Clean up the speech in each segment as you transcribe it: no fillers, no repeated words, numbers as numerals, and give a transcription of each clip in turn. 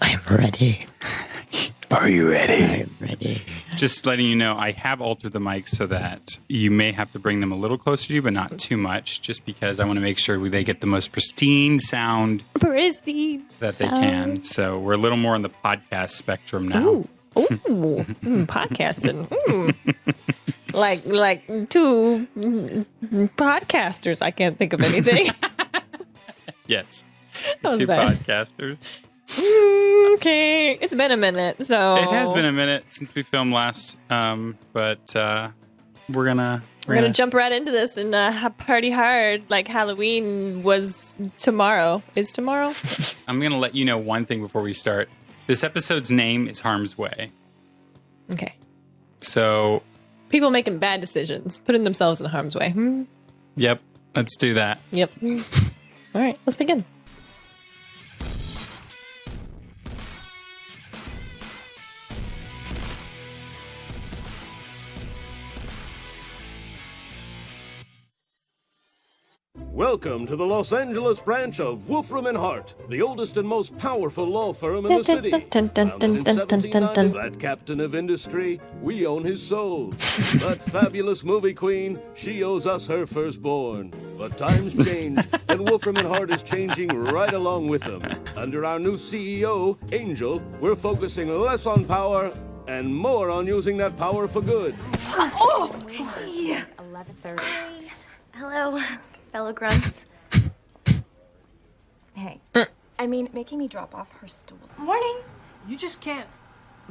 I'm ready. Are you ready? I'm ready. Just letting you know, I have altered the mic so that you may have to bring them a little closer to you, but not too much, just because I want to make sure they get the most pristine sound Pristine that sound. they can. So we're a little more on the podcast spectrum now. Ooh. Podcasting. Like two podcasters. I can't think of anything. Yes. That was Two bad. podcasters. Okay. It's been a minute, so. It has been a minute since we filmed last, but we're gonna jump right into this and party hard like Halloween was tomorrow. Is tomorrow? I'm gonna let you know one thing before we start. This episode's name is Harm's Way. Okay. So People making bad decisions, putting themselves in harm's way. Yep, let's do that. Yep. All right, let's begin. Welcome to the Los Angeles branch of Wolfram and Hart, the oldest and most powerful law firm in the city. Founded in 1790, that captain of industry, we own his soul. That fabulous movie queen, she owes us her firstborn. But times change, and Wolfram and Hart is changing right along with them. Under our new CEO, Angel, we're focusing less on power and more on using that power for good. Oh! 11:30. Hello, fellow grunts. Hey. I mean, making me drop off her stools. Morning. You just can't.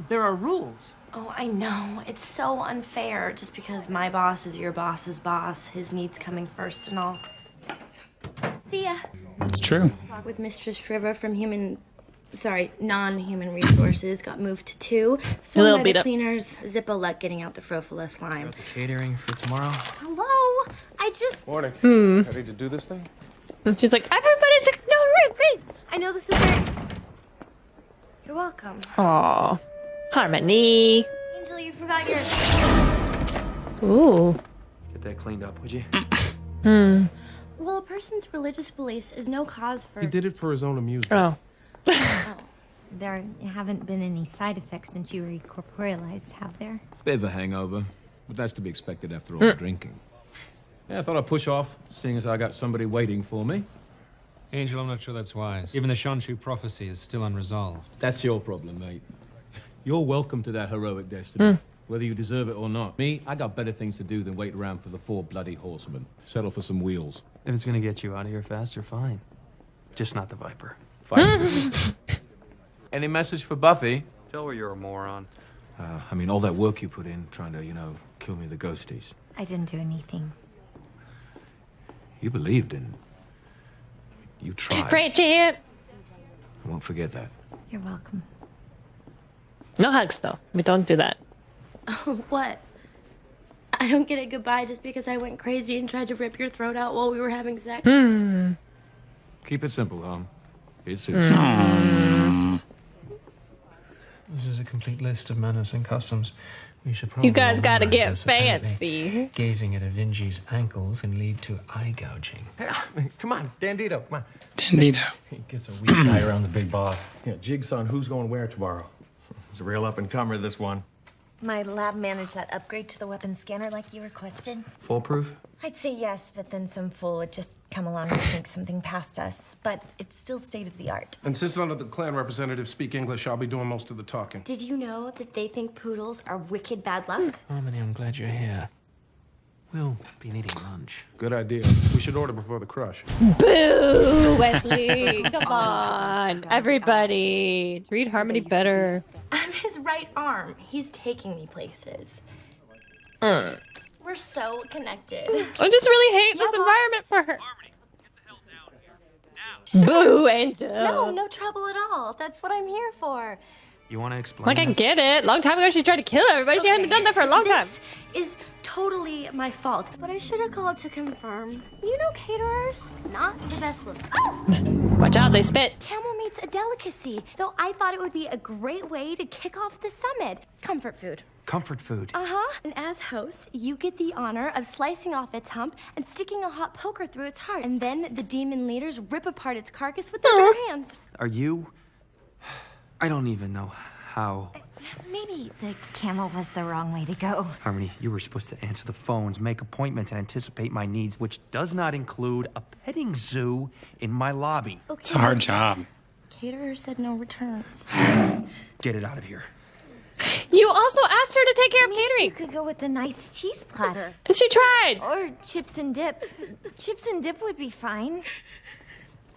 There are rules. Oh, I know. It's so unfair. Just because my boss is your boss's boss, his needs coming first and all. See ya. It's true. Talk with Mistress Trevor from non-human resources got moved to 2. A little by beat the up. cleaners. Zippo luck getting out the frofola slime. Got the catering for tomorrow. Hello. I just. Morning. Ready to do this thing? She's like, everybody's ignoring me. I know this is very. You're welcome. Aw. Harmony. Angel, you forgot your. Ooh. Get that cleaned up, would you? Well, a person's religious beliefs is no cause for. He did it for his own amusement. Oh. There haven't been any side effects since you were corporealized, have there? Bit of a hangover, but that's to be expected after all the drinking. Yeah, I thought I'd push off, seeing as I got somebody waiting for me. Angel, I'm not sure that's wise. Even the Shanshu prophecy is still unresolved. That's your problem, mate. You're welcome to that heroic destiny, whether you deserve it or not. Me, I got better things to do than wait around for the 4 bloody horsemen. Settle for some wheels. If it's gonna get you out of here faster, fine. Just not the Viper. Fine. Any message for Buffy? Tell her you're a moron. I mean, all that work you put in, trying to, kill me the ghosties. I didn't do anything. You believed in... You tried. Friendship. I won't forget that. You're welcome. No hugs, though. We don't do that. Oh, what? I don't get a goodbye just because I went crazy and tried to rip your throat out while we were having sex. Keep it simple, Hom. It suits you. This is a complete list of manners and customs. We should probably You guys gotta memorize get this. Apparently, fancy. Gazing at a Vinji's ankles can lead to eye gouging. Come on, Dandito, come on. Dandito. He gets a weak guy around the big boss. Yeah, jigs on who's going where tomorrow. He's a real up-and-comer, this one. My lab managed that upgrade to the weapon scanner like you requested. Foolproof? I'd say yes, but then some fool would just come along and think something past us. But it's still state-of-the-art. And since none of the clan representatives speak English, I'll be doing most of the talking. Did you know that they think poodles are wicked bad luck? Harmony, I'm glad you're here. We'll be needing lunch. Good idea. We should order before the crush. Boo, Wesley. Come on. Everybody. Treat Harmony better. I'm his right arm. He's taking me places. We're so connected. I just really hate this environment for her. Boo, Angel. No trouble at all. That's what I'm here for. You want to explain? Like, I this? get it. Long time ago, she tried to kill everybody. She hadn't done that for a long time. This is totally my fault. But I should have called to confirm. You know caterers? Not the best list. Watch out, they spit. Camel meat's a delicacy. So I thought it would be a great way to kick off the summit. Comfort food. Comfort food. Uh-huh. And as host, you get the honor of slicing off its hump and sticking a hot poker through its heart. And then the demon leaders rip apart its carcass with their bare hands. Are you I don't even know how. Maybe the camel was the wrong way to go. Harmony, you were supposed to answer the phones, make appointments, and anticipate my needs, which does not include a petting zoo in my lobby. Okay. It's a hard job. Caterer said no returns. Get it out of here. You also asked her to take care of Maybe catering. you could go with a nice cheese platter. And she tried. Or chips and dip. Chips and dip would be fine.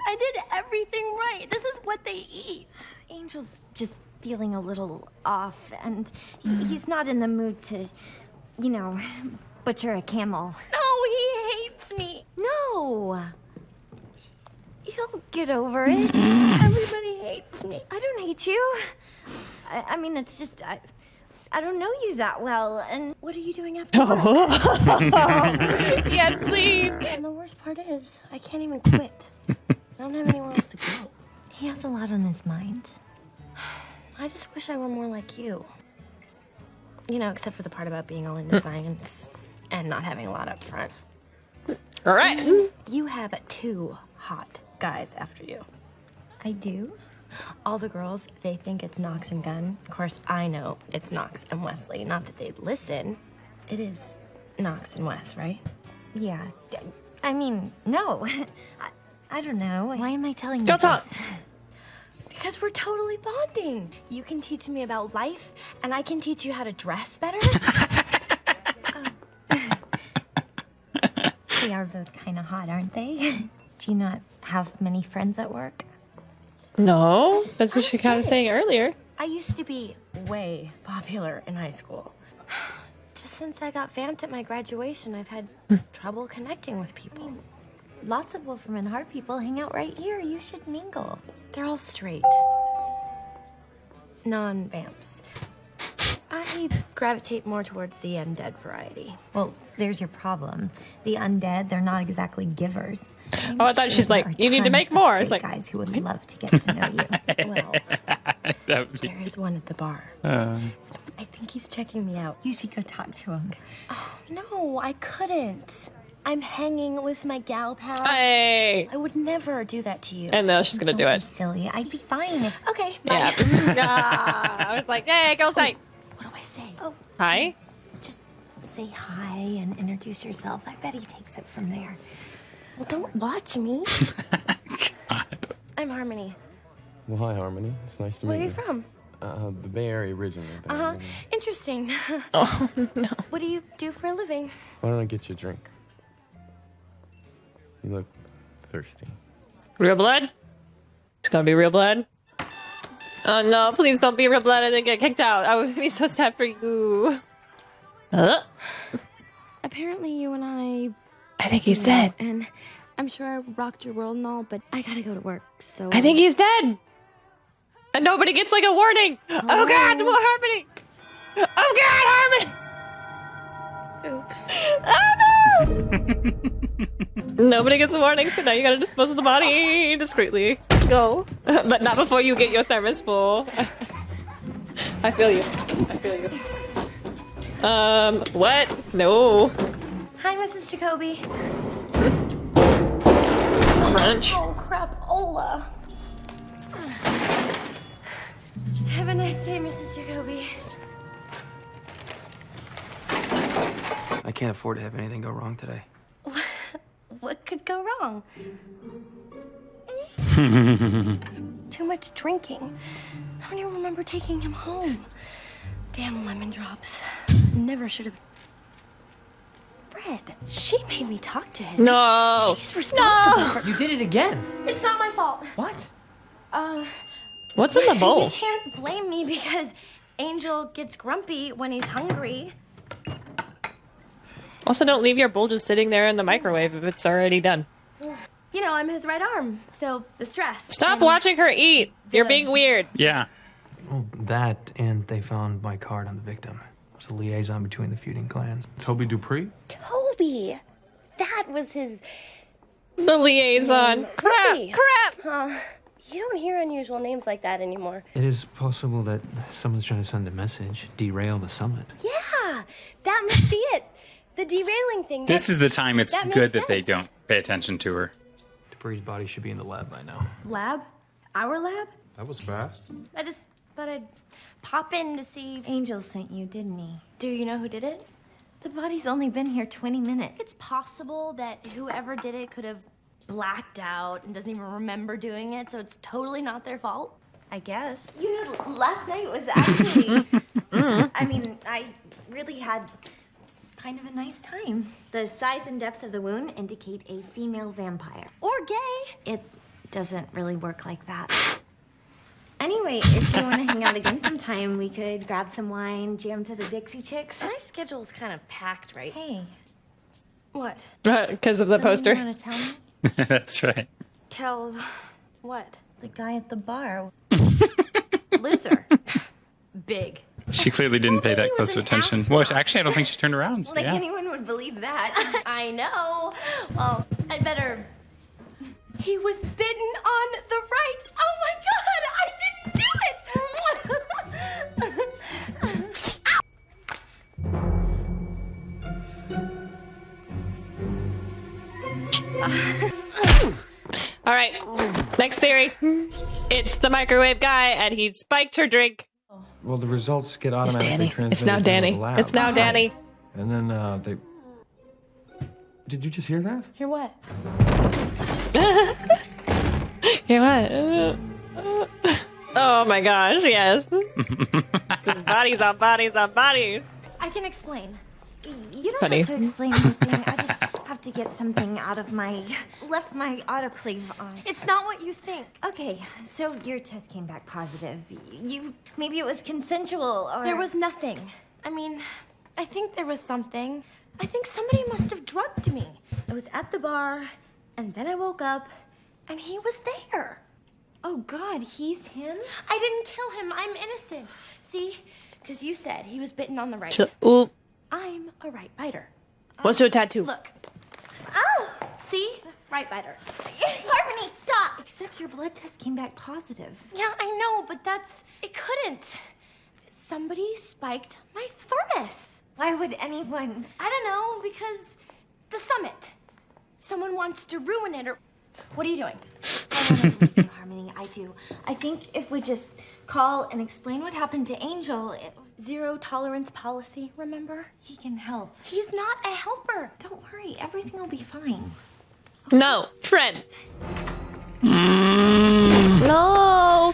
I did everything right. This is what they eat. Angel's just feeling a little off, and he's not in the mood to, you know, butcher a camel. No, he hates me. No! He'll get over it. Everybody hates me. I don't hate you. I mean, it's just, I don't know you that well, and What are you doing after work? Yes, please. And the worst part is, I can't even quit. I don't have anywhere else to go. he has a lot on his mind. I just wish I were more like you. You know, except for the part about being all into science and not having a lot up front. All right. You have 2 hot guys after you. I do? All the girls, they think it's Knox and Gunn. Of course, I know it's Knox and Wesley. Not that they'd listen. It is Knox and Wes, right? Yeah. I mean, no. I don't know. Why am I telling you Go talk. this? Because we're totally bonding. You can teach me about life, and I can teach you how to dress better. They are both kind of hot, aren't they? Do you not have many friends at work? No, that's what she kind of saying earlier. I used to be way popular in high school. Just since I got vamped at my graduation, I've had trouble connecting with people. Lots of Wolfram and Hart people hang out right here. You should mingle. They're all straight. Non-vamps. I gravitate more towards the undead variety. Well, there's your problem. The undead, they're not exactly givers. Oh, I thought she's like, you need to make more. It's like, guys who would love to get to know you. Well, That would be- there is one at the bar. I think he's checking me out. You should go talk to him. Oh, no, I couldn't. I'm hanging with my gal pal. hey. I would never do that to you. And now she's going to do Don't it. be silly. I'd be fine. Okay, bye. Yeah. I was like, hey, girls' night. What do I say? Oh, Hi. just say hi and introduce yourself. I bet he takes it from there. Well, don't watch me. God. I'm Harmony. Well, hi, Harmony. It's nice to Where meet are you from? The Bay Area originally. but, Uh-huh. Interesting. Oh, no. What do you do for a living? Why don't I get you a drink? You look thirsty. Real blood? It's going to be real blood. Oh, no. Please don't be real blood and then get kicked out. I would be so sad for you. Apparently you and I think he's dead. And I'm sure I rocked your world and all, but I gotta go to work, so... I think he's dead. And nobody gets like a warning. Oh, God, more Harmony. Oh, God, Harmony. Oops. Oh, no. Nobody gets a warning, so now you gotta dispose of the body discreetly. Go. But not before you get your thermos full. I feel you. I feel you. What? No. Hi, Mrs. Jacoby. Crunch. Oh, crap, Ola. Have a nice day, Mrs. Jacoby. I can't afford to have anything go wrong today. What could go wrong? Too much drinking. I don't even remember taking him home. Damn lemon drops. Never should have. Fred, she made me talk to him. No. She's responsible for. You did it again. It's not my fault. What? What's in the bowl? You can't blame me because Angel gets grumpy when he's hungry. Also, don't leave your bowl just sitting there in the microwave if it's already done. You know, I'm his right arm, so the stress. Stop and watching her eat. You're being weird. Yeah. Well, that and they found my card on the victim. It was the liaison between the feuding clans. Toby Dupree? Toby. That was his. The liaison. Crap. Toby. Crap. You don't hear unusual names like that anymore. It is possible that someone's trying to send a message, derail the summit. Yeah, that must be it. The derailing thing. This is the time it's that makes good that they sense. don't pay attention to her. Dupree's body should be in the lab by now. Lab? Our lab? That was fast. I just Thought I'd pop in to see. Angel sent you, didn't he? Do you know who did it? The body's only been here 20 minutes. It's possible that whoever did it could have blacked out and doesn't even remember doing it, so it's totally not their fault. I guess. You know, last night was actually... I mean, I really had kind of a nice time. The size and depth of the wound indicate a female vampire. Or gay. It doesn't really work like that. Anyway, if you want to hang out again sometime, we could grab some wine, jam to the Dixie Chicks. My schedule's kind of packed, right? Hey. What? Because of the poster. You want to tell me? That's right. Tell what? The guy at the bar. Loser. Big. She clearly didn't pay that close of attention. Well, actually, I don't think she turned around. Like Yeah. anyone would believe that. I know. Well, I'd better... He was bitten on the right. Oh my god, I didn't do it! All right, next theory. It's the microwave guy, and he spiked her drink. Well, the results get It's automatically Danny. transmitted. It's now to Danny. the lab. It's now Danny. And then they. Did you just hear that? Hear what? Hear what? Oh my gosh, yes. Just bodies on bodies on bodies. I can explain. You don't Funny. have to explain anything. I just have to get something out of my... Left my autoclave on. It's not what you think. Okay, so your test came back positive. Maybe it was consensual or... There was nothing. I mean, I think there was something. I think somebody must have drugged me. I was at the bar, and then I woke up, and he was there. Oh God, he's him? I didn't kill him. I'm innocent. See? Because you said he was bitten on the right. Ooh. I'm a right biter. Wants to do a tattoo. Look. Oh! See? Right biter. Harmony, stop! Except your blood test came back positive. Yeah, I know, but that's... It couldn't. Somebody spiked my thermos. Why would anyone... I don't know, because the summit. Someone wants to ruin it, or... What are you doing? I don't believe you, Harmony, I do. I think if we just call and explain what happened to Angel, Zero tolerance policy, remember? he can help. He's not a helper. Don't worry, everything will be fine. No, Fred. No,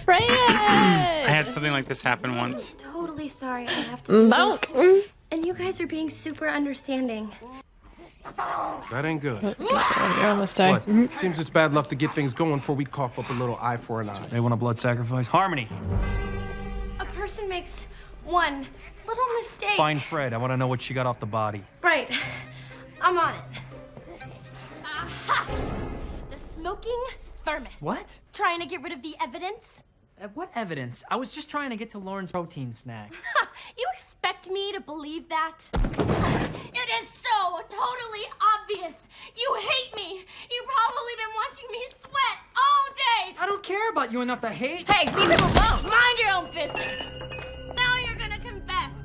Fred. I had something like this happen once. I'm totally sorry I have to do No. this. And you guys are being super understanding. That ain't good. You're almost done. Seems it's bad luck to get things going before we cough up a little eye for an eye. They want a blood sacrifice? Harmony, A person makes one little mistake. find Fred. I want to know what she got off the body. Right. I'm on it. Aha! The smoking thermos. What? Trying to get rid of the evidence? What evidence? I was just trying to get to Lauren's protein snack. You expect me to believe that? It is so totally obvious. You hate me. You've probably been watching me sweat all day. I don't care about you enough to hate. Hey, leave him alone. Mind your own business. Now you're gonna confess.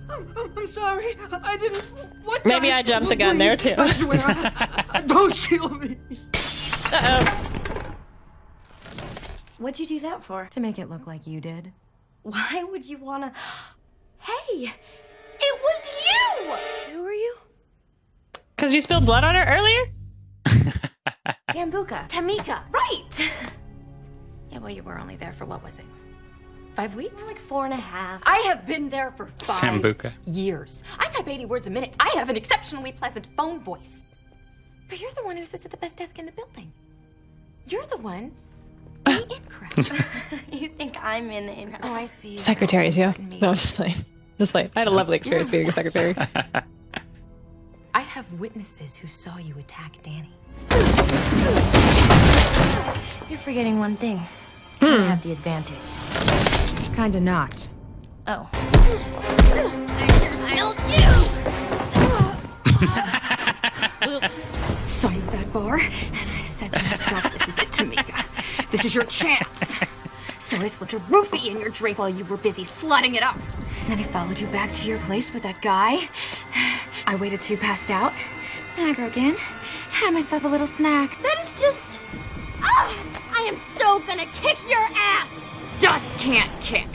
I'm sorry. I didn't. What? Maybe I jumped the gun there too. Don't kill me. Uh-oh. What'd you do that for? To make it look like you did. Why would you wanna... Hey, it was you! Who are you? Because you spilled blood on her earlier? Yambuka. Tamika. Right. Yeah, well, you were only there for, what was it? 5 weeks? Like 4.5. I have been there for 5 Sambuca. years. I type 80 words a minute. I have an exceptionally pleasant phone voice. But you're the one who sits at the best desk in the building. You're the one being incorrect. You think I'm in the incorrect? Oh, I see. Secretaries, yeah. No, just playing. Just playing. I had a lovely experience being a secretary. I have witnesses who saw you attack Danny. You're forgetting one thing. I have the advantage. Kinda not. Oh. Saw you at that bar, and I said to myself, this is it, Tamika. This is your chance. So I slipped a roofie in your drink while you were busy slutting it up. Then I followed you back to your place with that guy. I waited till you passed out. Then I broke in, had myself a little snack. That is just... I am so gonna kick your ass! Dust can't kick.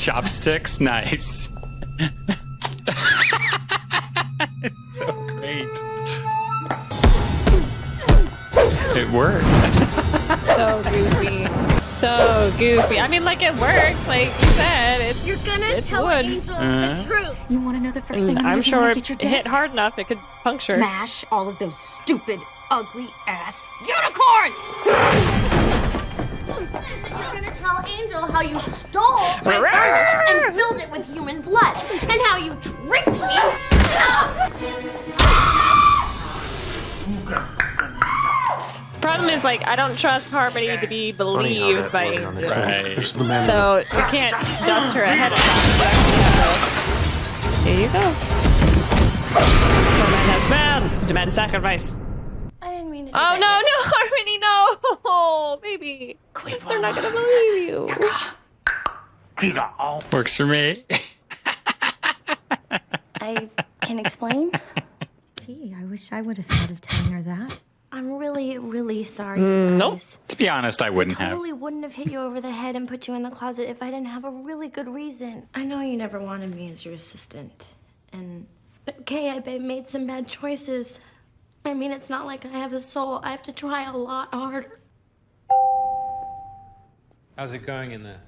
chopsticks. Nice. It's so great. It worked. So goofy. So goofy. I mean, like, it worked. Like you said, You're gonna tell wood. Angel the truth. You want to know the first thing I'm I'm gonna do when sure I it get your hit desk? hard enough it could puncture. Smash all of those stupid, ugly ass unicorns! You're gonna tell Angel how you stole my furnace and filled it with human blood, and how you tricked me. Problem is, like, I don't trust Harmony to be believed by Angel. Right. So you can't dust her ahead of time. Here you go. Poor man has failed. Demand sacrifice. I didn't mean to do Oh, that. no, Harmony, no. Oh, baby. They're not going to believe you. Works for me. I can explain. Gee, I wish I would have thought of telling her that. I'm really, really sorry, you Nope. guys. To be honest, I wouldn't have. Totally wouldn't have hit you over the head and put you in the closet if I didn't have a really good reason. I know you never wanted me as your assistant. And, okay, I made some bad choices. I mean, it's not like I have a soul. I have to try a lot harder. How's it going in there?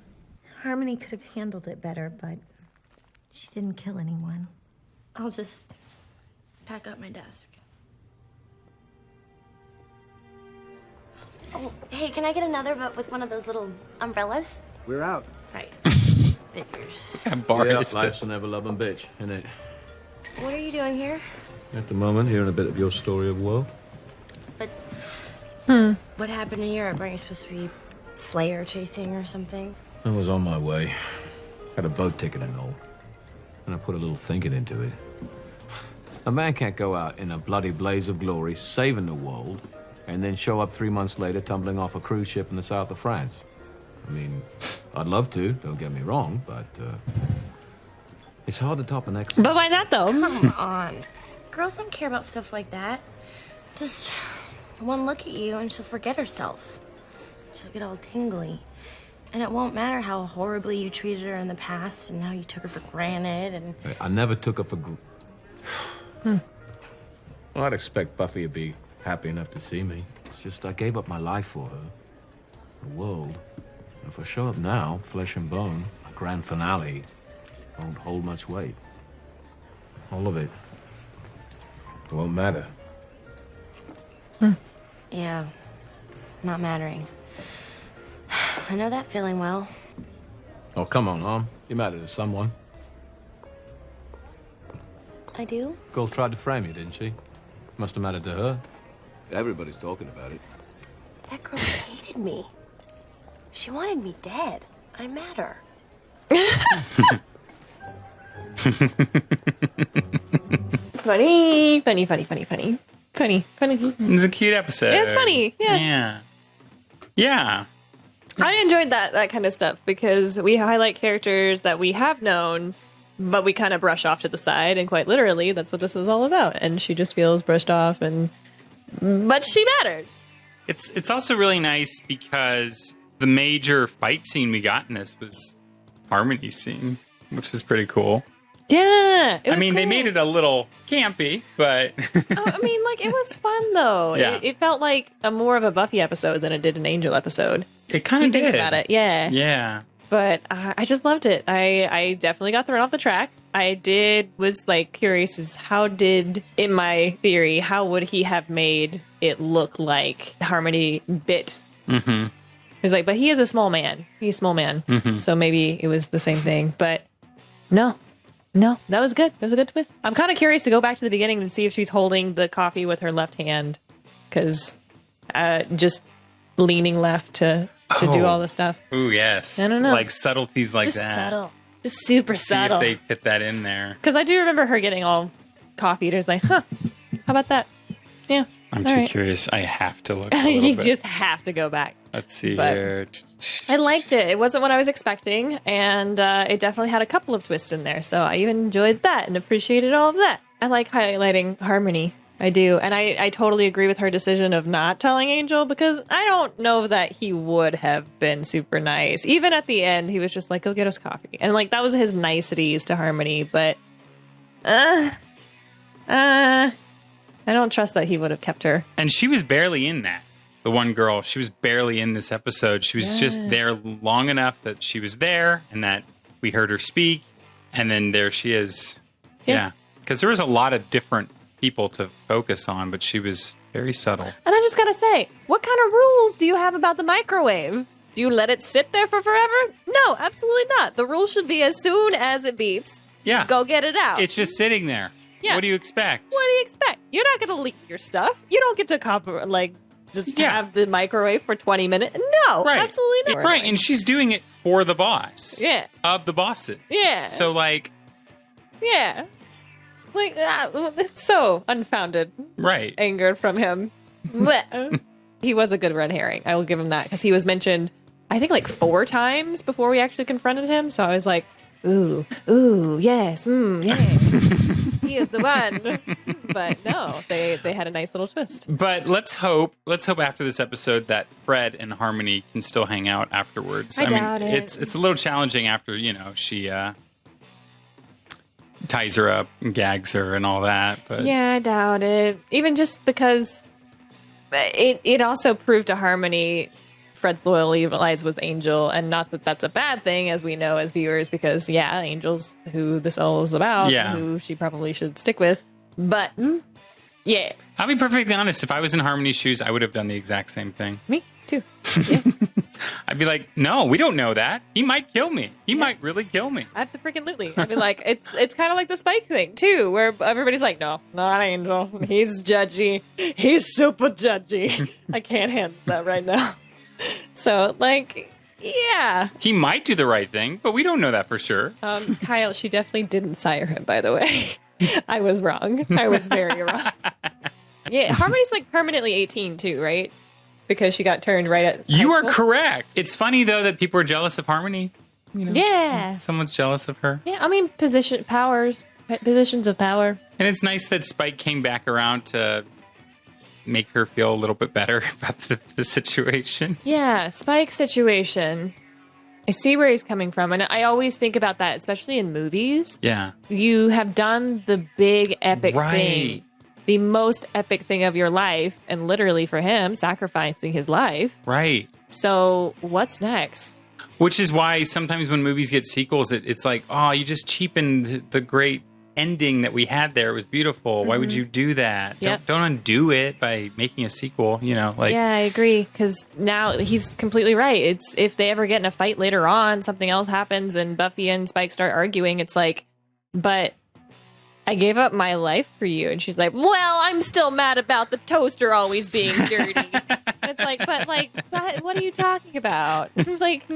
Harmony could have handled it better, but she didn't kill anyone. I'll just pack up my desk. Oh, hey, can I get another, but with one of those little umbrellas? We're out. Right. Figures. Bar Yeah, is life's this? a never-loving bitch, isn't it? What are you doing here? At the moment, hearing a bit of your story of woe. But what happened in Europe? Aren't you supposed to be Slayer chasing or something? I was on my way. Had a boat ticket and all. And I put a little thinking into it. A man can't go out in a bloody blaze of glory, saving the world, and then show up 3 months later tumbling off a cruise ship in the south of France. I mean, I'd love to, don't get me wrong, but it's hard to top an ex. But why not, though? Come on. Girls don't care about stuff like that. Just one look at you and she'll forget herself. She'll get all tingly. And it won't matter how horribly you treated her in the past and how you took her for granted and... I never took her for Well, I'd expect Buffy to be happy enough to see me. It's just I gave up my life for her. The world. And if I show up now, flesh and bone, a grand finale won't hold much weight. All of it. It won't matter. Yeah, not mattering. I know that feeling well. Oh, come on, Mom. You matter to someone. I do? Girl tried to frame you, didn't she? Must have mattered to her. Everybody's talking about it. That girl hated me. She wanted me dead. I matter. Funny, funny, funny, funny, funny. Funny, funny. It's a cute episode. It's funny, yeah. Yeah. Yeah. I enjoyed that kind of stuff because we highlight characters that we have known, but we kind of brush off to the side, and quite literally, that's what this is all about. And she just feels brushed off, but she mattered. It's also really nice because the major fight scene we got in this was Harmony's scene, which was pretty cool. Yeah, I mean, they made it a little campy, but I mean, like, it was fun though. Yeah. It felt like a more of a Buffy episode than it did an Angel episode. It kind of did. Think about it, yeah. Yeah. But I just loved it. I definitely got thrown off the track. Was like curious as in my theory, how would he have made it look like Harmony bit? Mm-hmm. He was like, but he is a small man. He's a small man. Mm-hmm. So maybe it was the same thing. But no, that was good. It was a good twist. I'm kind of curious to go back to the beginning and see if she's holding the coffee with her left hand. Because just leaning left to do all the stuff. Ooh, yes. I don't know. Like subtleties like just that. subtle. Just super subtle. See if they fit that in there. Because I do remember her getting all coffee eaters like, how about that? Yeah. I'm all too right. curious. I have to look a little You bit. just have to go back. Let's see But here. I liked it. It wasn't what I was expecting. And it definitely had a couple of twists in there. So I even enjoyed that and appreciated all of that. I like highlighting Harmony I do. And I totally agree with her decision of not telling Angel, because I don't know that he would have been super nice. Even at the end, he was just like, go get us coffee. And like, that was his niceties to Harmony. But I don't trust that he would have kept her. And she was barely in that. The one girl, she was barely in this episode. She was just there long enough that she was there and that we heard her speak. And then there she is. Yeah. Because there was a lot of different people to focus on, but she was very subtle. And I just gotta say, what kind of rules do you have about the microwave? Do you let it sit there for forever? No, absolutely not. The rule should be as soon as it beeps, go get it out. It's just sitting there. Yeah. What do you expect? What do you expect? You're not gonna leak your stuff. You don't get to just have the microwave for 20 minutes. No, absolutely not. Right, and she's doing it for the boss. Yeah. Of the bosses. Yeah. So like. Yeah. Like, it's so unfounded. Right. Anger from him. He was a good red herring. I will give him that, because he was mentioned, I think, like 4 times before we actually confronted him. So I was like, ooh, yes, yes. He is the one. But no, they had a nice little twist. But let's hope after this episode that Fred and Harmony can still hang out afterwards. I doubt it. It's a little challenging after, she ties her up and gags her and all that. But yeah, I doubt it. Even just because it also proved to Harmony Fred's loyalty lies with Angel, and not that that's a bad thing, as we know as viewers, because Angel's who this all is about, who she probably should stick with. But yeah, I'll be perfectly honest. If I was in Harmony's shoes, I would have done the exact same thing. Me too. Yeah. I'd be like, no, we don't know that. He might kill me. He might really kill me. Absolutely. I'd be like, it's kind of like the Spike thing too, where everybody's like, no, not Angel. He's judgy. He's super judgy. I can't handle that right now. So like, yeah. He might do the right thing, but we don't know that for sure. Kyle, she definitely didn't sire him, by the way. I was wrong. I was very wrong. Yeah, Harmony's like permanently 18 too, right? Because she got turned right at You are correct. It's funny, though, that people are jealous of Harmony. Yeah. Someone's jealous of her. Yeah, I mean, positions of power. And it's nice that Spike came back around to make her feel a little bit better about the situation. Yeah, Spike's situation. I see where he's coming from. And I always think about that, especially in movies. Yeah. You have done the big epic thing. The most epic thing of your life, and literally for him, sacrificing his life. Right. So what's next? Which is why sometimes when movies get sequels, it's like, oh, you just cheapened the great ending that we had there. It was beautiful. Why would you do that? Yep. Don't undo it by making a sequel, Yeah, I agree. Because now he's completely right. It's if they ever get in a fight later on, something else happens and Buffy and Spike start arguing, it's like, but I gave up my life for you. And she's like, well, I'm still mad about the toaster always being dirty. It's like, but like, what are you talking about? It's like,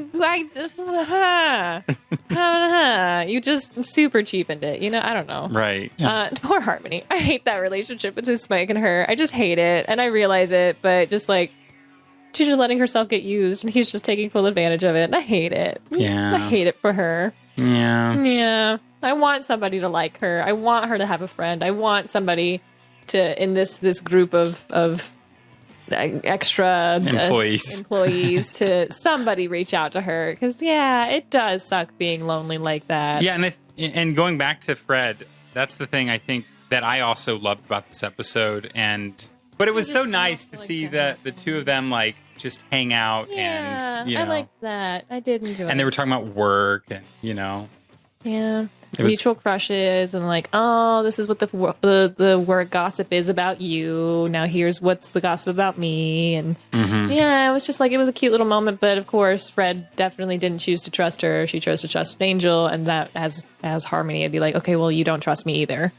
you just super cheapened it. I don't know. Right. Yeah. Poor Harmony. I hate that relationship between Spike and her. I just hate it. And I realize it, but just like, she's just letting herself get used and he's just taking full advantage of it. And I hate it. Yeah. I hate it for her. Yeah. Yeah. I want somebody to like her. I want her to have a friend. I want somebody to, in this group of extra employees to somebody reach out to her. Because, it does suck being lonely like that. Yeah, and going back to Fred, that's the thing I think that I also loved about this episode. But it was so nice to see the two of them like just hang out. Yeah, and, I liked that. I did enjoy it. And they were talking about work and, Yeah. Mutual crushes and like, oh, this is what the work gossip is about you. Now here's what's the gossip about me. And it was just like, it was a cute little moment. But of course, Fred definitely didn't choose to trust her. She chose to trust Angel. And that as Harmony, I'd be like, okay, well, you don't trust me either.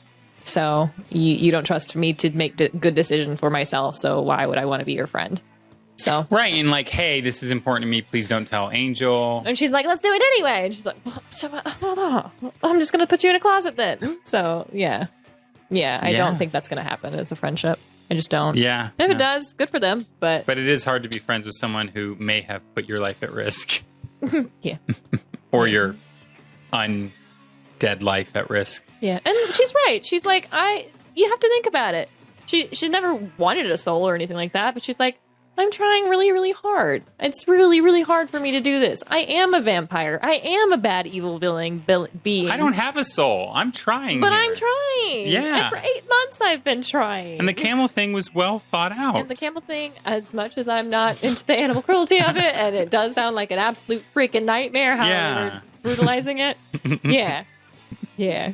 So you don't trust me to make good decision for myself. So why would I want to be your friend? So right, and like, hey, this is important to me. Please don't tell Angel. And she's like, let's do it anyway. And she's like, I'm just gonna put you in a closet then. So I don't think that's gonna happen as a friendship. I just don't. Yeah. If it does, good for them. But it is hard to be friends with someone who may have put your life at risk. Yeah. Or your undead life at risk. Yeah, and she's right. She's like, you have to think about it. she's never wanted a soul or anything like that, but she's like, I'm trying really, really hard. It's really, really hard for me to do this. I am a vampire. I am a bad, evil villain being. I don't have a soul. I'm trying. But here. I'm trying. Yeah. And for 8 months I've been trying. And the camel thing was well thought out. And the camel thing, as much as I'm not into the animal cruelty of it, and it does sound like an absolute freaking nightmare how they were brutalizing it. Yeah. Yeah.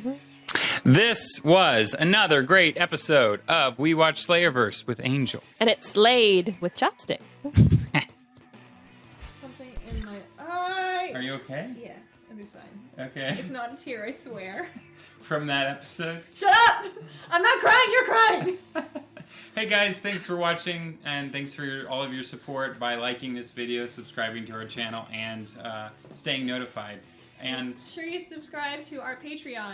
This was another great episode of We Watch Slayerverse with Angel. And it slayed with chopstick. Something in my eye. Are you okay? Yeah, I'll be fine. Okay. It's not a tear, I swear. From that episode. Shut up! I'm not crying, you're crying! Hey guys, thanks for watching, and thanks for all of your support by liking this video, subscribing to our channel, and staying notified. And sure you subscribe to our Patreon.